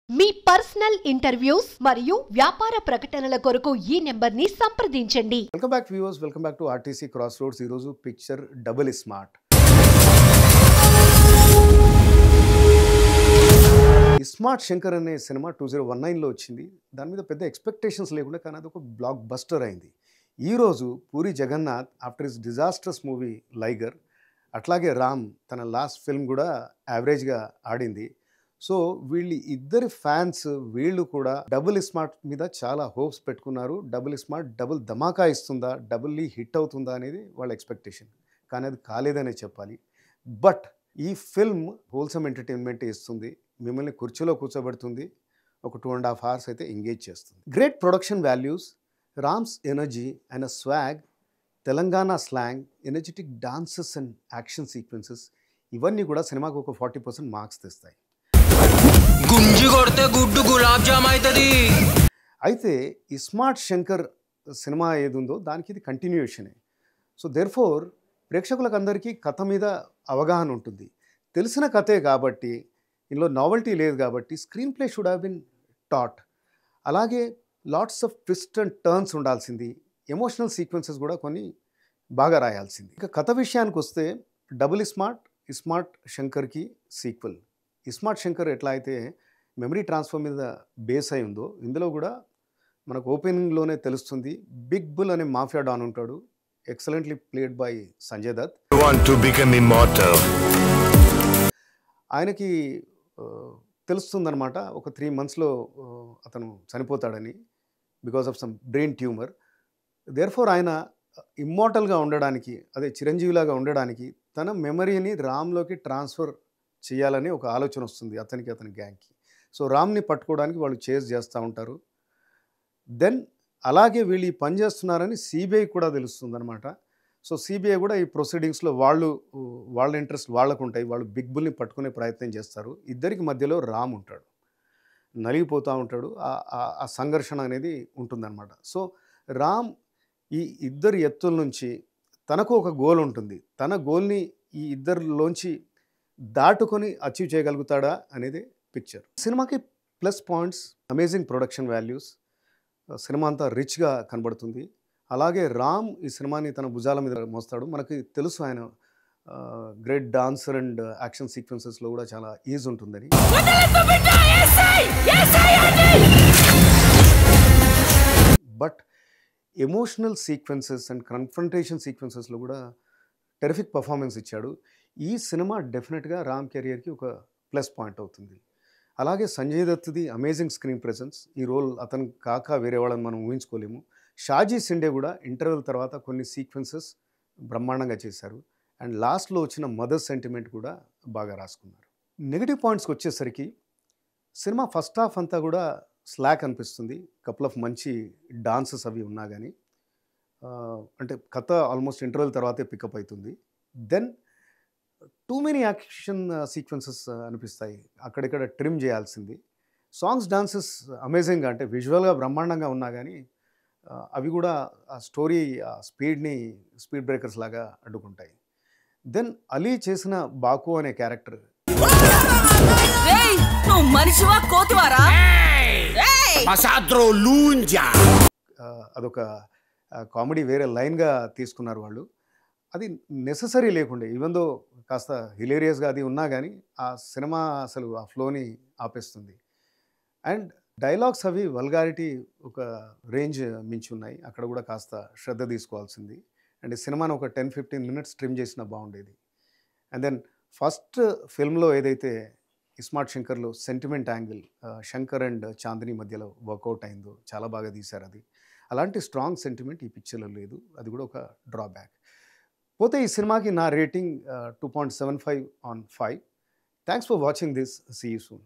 మీ personal interviews మరియు వ్యాపార ప్రకటనల కొరకు ఈ నెంబర్ని సంప్రదించండి. Welcome back viewers, welcome back to RTC cross roads. ఈరోజు picture double smart. Smart Shankar అనే సినిమా 2019లో వచ్చింది. దాని మీద పెద్ద ఎక్స్పెక్టేషన్స్ లేకుండా, కానీ అది ఒక బ్లాక్ బస్టర్ అయింది. ఈరోజు Puri Jagannadh after his disastrous movie Liger, అట్లాగే రామ్ తన లాస్ట్ ఫిల్మ్ కూడా యావరేజ్గా ఆడింది. సో వీళ్ళు ఇద్దరి ఫ్యాన్స్ వీళ్ళు కూడా డబుల్ స్మార్ట్ మీద చాలా హోప్స్ పెట్టుకున్నారు. డబుల్ స్మార్ట్ డబుల్ ధమాకా ఇస్తుందా, డబుల్లీ హిట్ అవుతుందా అనేది వాళ్ళ ఎక్స్పెక్టేషన్. కానీ అది కాలేదనే చెప్పాలి. బట్ ఈ ఫిల్మ్ హోల్సమ్ ఎంటర్టైన్మెంట్ ఇస్తుంది, మిమ్మల్ని కుర్చీలో కూర్చోబెడుతుంది, ఒక 2.5 hours అయితే ఎంగేజ్ చేస్తుంది. Great production values, Rams energy and swag, Telangana slang, energetic dances and action sequences, ఇవన్నీ కూడా సినిమాకు ఒక 40% మార్క్స్ తెస్తాయి. గుంజి కొడితే గుడ్డు గులాబ్ జామ్ అవుతుంది. అయితే ఈ స్మార్ట్ శంకర్ సినిమా ఏది ఉందో దానికి ఇది కంటిన్యూషనే. సో దేర్ఫోర్ ప్రేక్షకులకు అందరికీ కథ మీద అవగాహన ఉంటుంది. తెలిసిన కథే కాబట్టి, ఇందులో నావెల్టీ లేదు కాబట్టి screenplay should have been thought. అలాగే lots of twist and turns ఉండాల్సింది. ఎమోషనల్ సీక్వెన్సెస్ కూడా కొన్ని బాగా రాయాల్సింది. ఇక కథ విషయానికి వస్తే డబుల్ స్మార్ట్ శంకర్కి సీక్వెల్. స్మార్ట్ శంకర్ ఎట్లా అయితే మెమరీ ట్రాన్స్ఫర్ మీద బేస్ అయి ఉందో, ఇందులో కూడా మనకు ఓపెనింగ్లోనే తెలుస్తుంది. బిగ్ బుల్ అనే మాఫియా డాన్ ఉంటాడు, excellently played by Sanjay Dutt. ఆయనకి తెలుస్తుందన్నమాట ఒక 3 monthsలో అతను చనిపోతాడని, because of some brain tumour. Therefore ఆయన ఇమ్మోర్టల్గా ఉండడానికి, అదే చిరంజీవిలాగా ఉండడానికి తన మెమరీని రామ్లోకి ట్రాన్స్ఫర్ చేయాలని ఒక ఆలోచన వస్తుంది అతని గ్యాంగ్కి. సో రామ్ని పట్టుకోవడానికి వాళ్ళు చేజ్ చేస్తూ ఉంటారు. దెన్ అలాగే వీళ్ళు ఈ పని చేస్తున్నారని సిబిఐ కూడా తెలుస్తుంది అనమాట. సో సిబిఐ కూడా ఈ ప్రొసీడింగ్స్లో వాళ్ళ ఇంట్రెస్ట్ వాళ్ళకు ఉంటాయి. వాళ్ళు బిగ్ బుల్ని పట్టుకునే ప్రయత్నం చేస్తారు. ఇద్దరికి మధ్యలో రామ్ ఉంటాడు, నలిగిపోతూ ఉంటాడు. ఆ సంఘర్షణ అనేది ఉంటుందన్నమాట. సో రామ్ ఈ ఇద్దరి ఎత్తుల నుంచి తనకు ఒక గోల్ ఉంటుంది. తన గోల్ని ఈ ఇద్దరిలోంచి దాటుకొని అచీవ్ చేయగలుగుతాడా అనేది పిక్చర్. సినిమాకి plus points, amazing production values, cinema అంతా రిచ్గా కనబడుతుంది. అలాగే రామ్ ఈ సినిమాని తన భుజాల మీద మోస్తాడు. మనకి తెలుసు ఆయన గ్రేట్ డాన్సర్ అండ్ యాక్షన్ సీక్వెన్సెస్లో కూడా చాలా ఈజ్ ఉంటుందని. But emotional sequences and confrontation సీక్వెన్సెస్లో కూడా టెరిఫిక్ పర్ఫార్మెన్స్ ఇచ్చాడు. ఈ సినిమా డెఫినెట్గా రామ్ కెరియర్కి ఒక ప్లస్ పాయింట్ అవుతుంది. అలాగే సంజయ్ దత్ది అమేజింగ్ స్క్రీన్ ప్రెజెన్స్. ఈ రోల్ అతను కాక వేరే వాళ్ళని మనం ఊహించుకోలేము. షాజీ సిండే కూడా ఇంటర్వెల్ తర్వాత కొన్ని సీక్వెన్సెస్ బ్రహ్మాండంగా చేశారు. అండ్ లాస్ట్లో వచ్చిన మదర్ సెంటిమెంట్ కూడా బాగా రాసుకున్నారు. నెగిటివ్ పాయింట్స్కి వచ్చేసరికి సినిమా ఫస్ట్ హాఫ్ అంతా కూడా స్లాక్ అనిపిస్తుంది. కపుల్ ఆఫ్ మంచి డాన్సెస్ అవి ఉన్నా కానీ, అంటే కథ ఆల్మోస్ట్ ఇంటర్వెల్ తర్వాతే పికప్ అవుతుంది. Then too many action sequences అనిపిస్తాయి, అక్కడిక్కడ ట్రిమ్ చేయాల్సింది. సాంగ్స్, డాన్సెస్ అమేజింగ్గా, అంటే విజువల్గా బ్రహ్మాండంగా ఉన్నా కానీ అవి కూడా ఆ స్టోరీ స్పీడ్ బ్రేకర్స్ లాగా అడ్డుకుంటాయి. దెన్ అలీ చేసిన బాకు అనే క్యారెక్టర్, అదొక కామెడీ వేరే లైన్గా తీసుకున్నారు వాళ్ళు. అది నెససరీ లేకుండే, ఈవెన్ దో కాస్త హిలేరియస్గా అది ఉన్నా కానీ ఆ సినిమా అసలు ఆ ఫ్లోని ఆపేస్తుంది. అండ్ డైలాగ్స్ అవి వల్గారిటీ ఒక రేంజ్ మించి ఉన్నాయి. అక్కడ కూడా కాస్త శ్రద్ధ తీసుకోవాల్సింది. అండ్ ఈ సినిమాని ఒక 10-15 minutes ట్రిమ్ చేసినా బాగుండేది. అండ్ దెన్ ఫస్ట్ ఫిల్మ్లో ఏదైతే స్మార్ట్ శంకర్లో sentiment angle Shankar and Chandini మధ్యలో వర్కౌట్ అయిందో చాలా బాగా తీశారు. అది అలాంటి స్ట్రాంగ్ సెంటిమెంట్ ఈ పిక్చర్లో లేదు, అది కూడా ఒక డ్రాబ్యాక్. పోతే ఈ సినిమాకి నా rating 2.75/5. Thanks for watching this. See you soon.